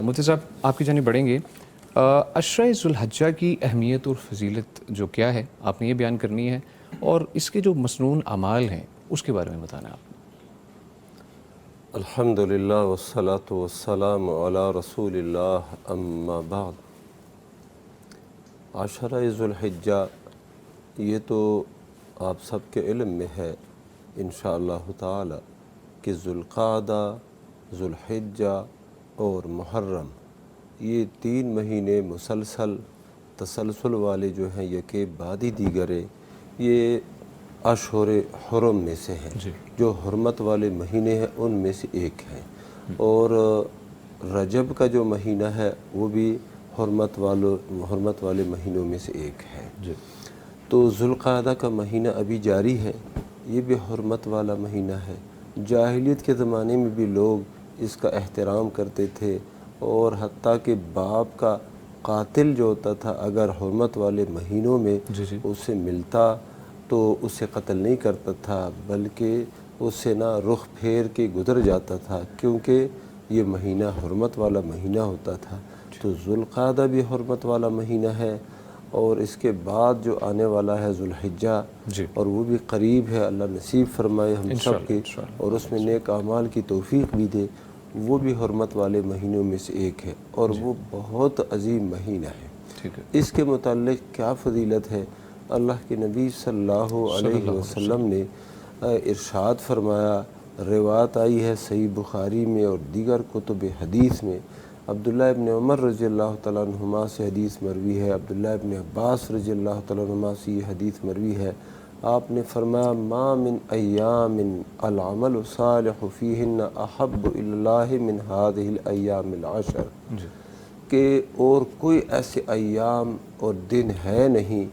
مفتی صاحب آپ کی جانب بڑھیں گے. عشرہ ذوالحجہ کی اہمیت اور فضیلت جو کیا ہے آپ نے یہ بیان کرنی ہے، اور اس کے جو مسنون اعمال ہیں اس کے بارے میں بتانا ہے آپ نے. الحمدللہ والصلاة والسلام علی رسول اللہ اما بعد. عشرہ ذوالحجہ یہ تو آپ سب کے علم میں ہے انشاءاللہ تعالی کہ ذوالقعدہ، ذوالحجہ اور محرم یہ 3 مہینے مسلسل تسلسل والے جو ہیں یکے بعد دیگرے یہ اشہر حرم میں سے ہیں، جو حرمت والے مہینے ہیں ان میں سے ایک ہے. اور رجب کا جو مہینہ ہے وہ بھی حرمت والے مہینوں میں سے ایک ہے. تو ذوالقعدہ کا مہینہ ابھی جاری ہے، یہ بھی حرمت والا مہینہ ہے. جاہلیت کے زمانے میں بھی لوگ اس کا احترام کرتے تھے، اور حتیٰ کہ باپ کا قاتل جو ہوتا تھا اگر حرمت والے مہینوں میں اس سے ملتا تو اسے قتل نہیں کرتا تھا، بلکہ اس سے نہ رخ پھیر کے گزر جاتا تھا، کیونکہ یہ مہینہ حرمت والا مہینہ ہوتا تھا. تو ذوالقعدہ بھی حرمت والا مہینہ ہے، اور اس کے بعد جو آنے والا ہے ذوالحجہ، اور وہ بھی قریب ہے. اللہ نصیب فرمائے ہم سب کے، اور اس میں نیک اعمال کی توفیق بھی دے. وہ بھی حرمت والے مہینوں میں سے ایک ہے، اور وہ بہت عظیم مہینہ ہے. اس کے متعلق کیا فضیلت ہے؟ اللہ کے نبی صلی اللہ علیہ وسلم نے ارشاد فرمایا، روایت آئی ہے صحیح بخاری میں اور دیگر کتب حدیث میں. عبداللہ ابن عمر رضی اللہ تعالیٰ عنہما سے حدیث مروی ہے، عبداللہ ابن عباس رضی اللہ تعالیٰ عنہما سے یہ حدیث مروی ہے. آپ نے فرمایا ما من ایام العمل الصالح فیہن احب الی اللہ من ہذہ الایام العشر، کہ اور کوئی ایسے ایام اور دن ہے نہیں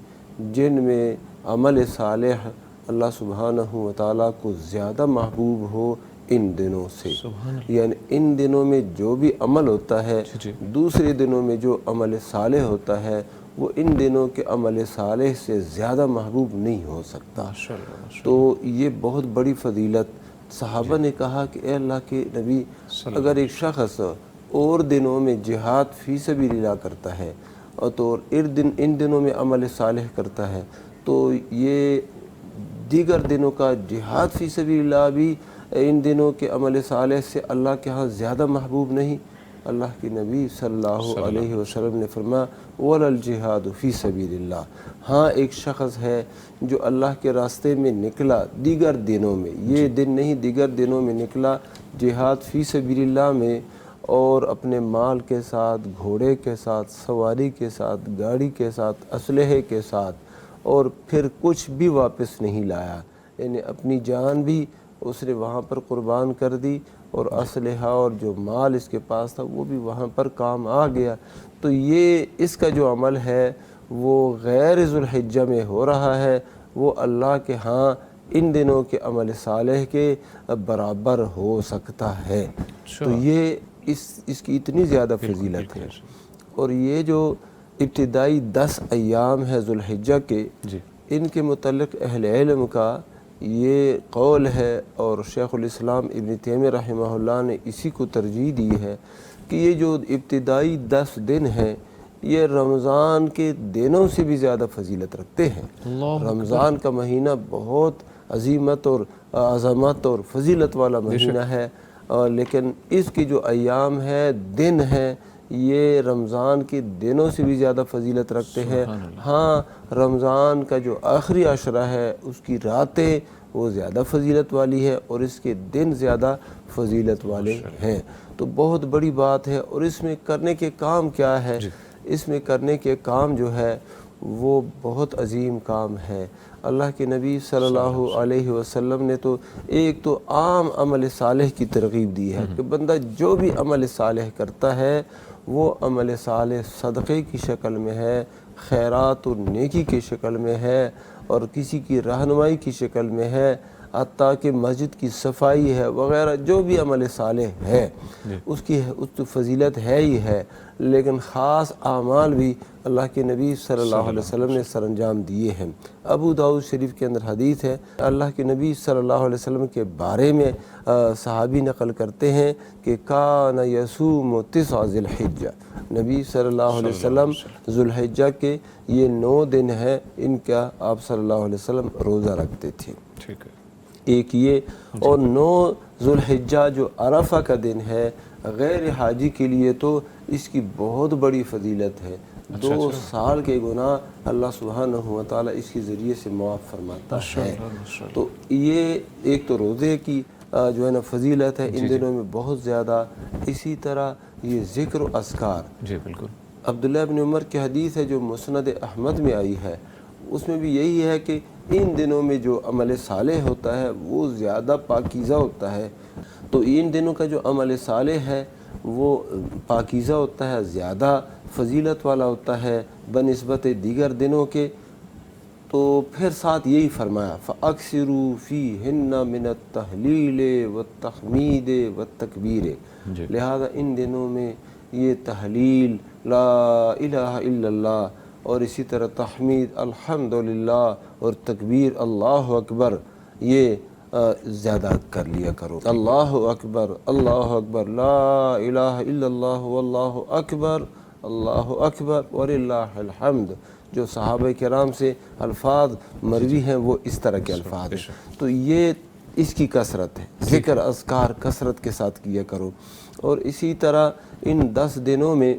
جن میں عمل صالح اللہ سبحانہ وتعالیٰ کو زیادہ محبوب ہو ان دنوں سے. یعنی ان دنوں میں جو بھی عمل ہوتا ہے دوسرے دنوں میں جو عمل صالح ہوتا ہے وہ ان دنوں کے عمل صالح سے زیادہ محبوب نہیں ہو سکتا. تو یہ بہت بڑی فضیلت. صحابہ نے کہا کہ اے اللہ کے نبی، اگر ایک شخص اور دنوں میں جہاد فی سبیل اللہ کرتا ہے اور تو ان دنوں میں عمل صالح کرتا ہے، تو یہ دیگر دنوں کا جہاد فی سبیل اللہ بھی ان دنوں کے عمل صالح سے اللہ کے ہاں زیادہ محبوب نہیں. اللہ کے نبی صلی اللہ علیہ وسلم نے فرمایا وَلَا الْجِهَادُ فِي سَبِيلِ اللَّهِ. ہاں ایک شخص ہے جو اللہ کے راستے میں نکلا دیگر دنوں میں، یہ دن نہیں، دیگر دنوں میں نکلا جہاد فی سبیل اللہ میں، اور اپنے مال کے ساتھ، گھوڑے کے ساتھ، سواری کے ساتھ، گاڑی کے ساتھ، اسلحے کے ساتھ، اور پھر کچھ بھی واپس نہیں لایا. یعنی اپنی جان بھی اس نے وہاں پر قربان کر دی، اور اسلحہ اور جو مال اس کے پاس تھا وہ بھی وہاں پر کام آ گیا. تو یہ اس کا جو عمل ہے وہ غیر ذوالحجہ میں ہو رہا ہے، وہ اللہ کے ہاں ان دنوں کے عمل صالح کے برابر ہو سکتا ہے. تو یہ اس کی اتنی زیادہ فضیلت ہے. اور یہ جو ابتدائی 10 ایام ہے ذوالحجہ کے، ان کے متعلق اہل علم کا یہ قول ہے، اور شیخ الاسلام ابن تیمیہ رحمہ اللہ نے اسی کو ترجیح دی ہے، کہ یہ جو ابتدائی 10 دن ہیں یہ رمضان کے دنوں سے بھی زیادہ فضیلت رکھتے ہیں. رمضان کا مہینہ بہت عظیمت اور عظمت اور فضیلت والا مہینہ ہے، لیکن اس کی جو ایام ہے، دن ہیں، یہ رمضان کے دنوں سے بھی زیادہ فضیلت رکھتے ہیں. ہاں رمضان کا جو آخری عشرہ ہے اس کی راتیں وہ زیادہ فضیلت والی ہے، اور اس کے دن زیادہ فضیلت والے ہیں. تو بہت بڑی بات ہے. اور اس میں کرنے کے کام کیا ہے؟ اس میں کرنے کے کام جو ہے وہ بہت عظیم کام ہے. اللہ کے نبی صلی اللہ علیہ وسلم نے تو ایک تو عام عمل صالح کی ترغیب دی ہے کہ بندہ جو بھی عمل صالح کرتا ہے وہ عمل صالح صدقے کی شکل میں ہے، خیرات و نیکی کی شکل میں ہے، اور کسی کی رہنمائی کی شکل میں ہے. حتیٰ کہ مسجد کی صفائی ہے وغیرہ جو بھی عمل صالح ہے اس کی تو فضیلت ہے ہی ہے، لیکن خاص اعمال بھی اللہ کے نبی صلی اللہ علیہ وسلم نے سر انجام دیے ہیں۔ ابو داؤد شریف کے اندر حدیث ہے، اللہ کے نبی صلی اللہ علیہ وسلم کے بارے میں صحابی نقل کرتے ہیں کہ کان یصوم 9 ذی الحجہ، نبی صلی اللہ علیہ وسلم ذو الحجہ کے یہ 9 دن ہیں، ان کا آپ صلی اللہ علیہ وسلم روزہ رکھتے تھے۔ ٹھیک ہے، ایک یہ، اور 9 ذو الحجہ جو عرفہ کا دن ہے، غیر حاجی کے لیے تو اس کی بہت بڑی فضیلت ہے، 2 سال کے گناہ اللہ سبحانہ و تعالیٰ اس کے ذریعے سے معاف فرماتا ہے۔ تو یہ ایک تو روزے کی جو ہے نا فضیلت ہے ان دنوں میں بہت زیادہ، اسی طرح یہ ذکر و اذکار۔ جی بالکل، عبداللہ ابن عمر کی حدیث ہے جو مسند احمد میں آئی ہے، اس میں بھی یہی ہے کہ ان دنوں میں جو عمل صالح ہوتا ہے وہ زیادہ پاکیزہ ہوتا ہے، تو ان دنوں کا جو عمل صالح ہے وہ پاکیزہ ہوتا ہے، زیادہ فضیلت والا ہوتا ہے بنسبت دیگر دنوں کے۔ تو پھر ساتھ یہی فرمایا فَأَكْثِرُوا فِيهِنَّ مِنَ التَّحْلِيلِ وَالتَّحْمِيدِ وَالتَّكْبِيرِ، لہذا ان دنوں میں یہ تحلیل لا الہ الا اللہ اور اسی طرح تحمید الحمدللہ اور تکبیر اللہ اکبر یہ زیادہ کر لیا کرو۔ اللہ اکبر لا الہ الا اللہ واللہ اکبر وللہ الحمد، جو صحابہ کرام سے الفاظ مروی ہیں وہ اس طرح کے الفاظ ہیں۔ تو یہ اس کی کثرت ہے، ذکر اذکار کثرت کے ساتھ کیا کرو۔ اور اسی طرح ان 10 دنوں میں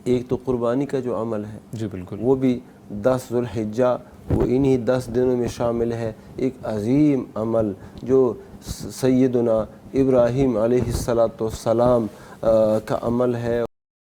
ایک تو قربانی کا جو عمل ہے جی بالکل، وہ بھی 10 ذو الحجہ وہ انہی 10 دنوں میں شامل ہے، ایک عظیم عمل جو سیدنا ابراہیم علیہ السلام کا عمل ہے،